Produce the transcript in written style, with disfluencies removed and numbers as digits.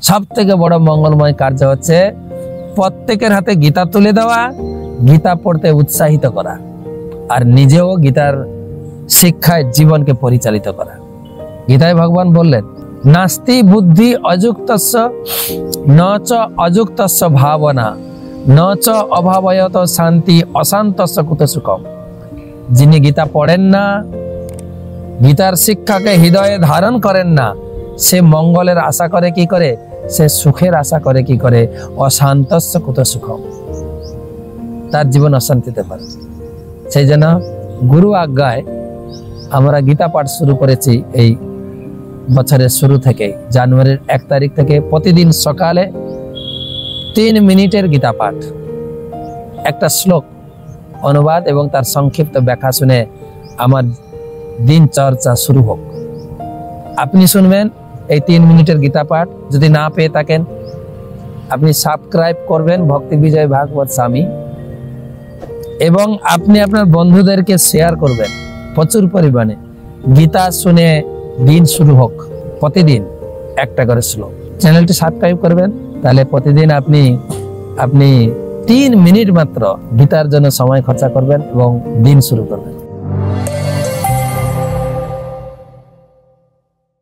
সবথেকে বড় মঙ্গলময় কার্য হচ্ছে প্রত্যেকের হাতে গীতা তুলে দেওয়া, গীতা পড়তে উৎসাহিত করা, আর নিজেও গীতার শিক্ষায় জীবনকে পরিচালিত করা। গীতায় ভগবান বললেন, নাস্তি বুদ্ধি অযুক্তস্য ন চ অযুক্তস্য ভাবনা ন চ অভাবয়ত শান্তি অশান্তস্য কুত সুখম। যিনি গীতা পড়েন না, গীতার শিক্ষাকে হৃদয়ে ধারণ করেন না, সে মঙ্গলের আশা করে কি করে? সে সুখের আশা করে কি করে? অশান্তস্য কুত সুখম। তার জীবন অশান্তিতে পারে। সেই জন্য গুরু আজ্ঞায় আমরা গীতা পাঠ শুরু করেছি এই বছরের শুরু থেকে, জানুয়ারির 1 তারিখ থেকে। প্রতিদিন সকালে 3 মিনিটের গীতা পাঠ, একটা শ্লোক অনুবাদ এবং তার সংক্ষিপ্ত ব্যাখ্যা শুনে আমার দিন চর্চা শুরু হোক। আপনি শুনবেন এই 3 মিনিটের গীতা পাঠ। যদি না পেয়ে থাকেন, আপনি সাবস্ক্রাইব করবেন ভক্তি বিজয় ভাগবত স্বামী, এবং আপনি আপনার বন্ধুদেরকে শেয়ার করবেন প্রচুর পরিমাণে। গীতা শুনে দিন শুরু হোক, প্রতিদিন একটা করে শ্লোক। চ্যানেলটি সাবস্ক্রাইব করবেন, তাহলে প্রতিদিন আপনি 3 মিনিট মাত্র গীতার জন্য সময় খরচা করবেন এবং দিন শুরু করবেন।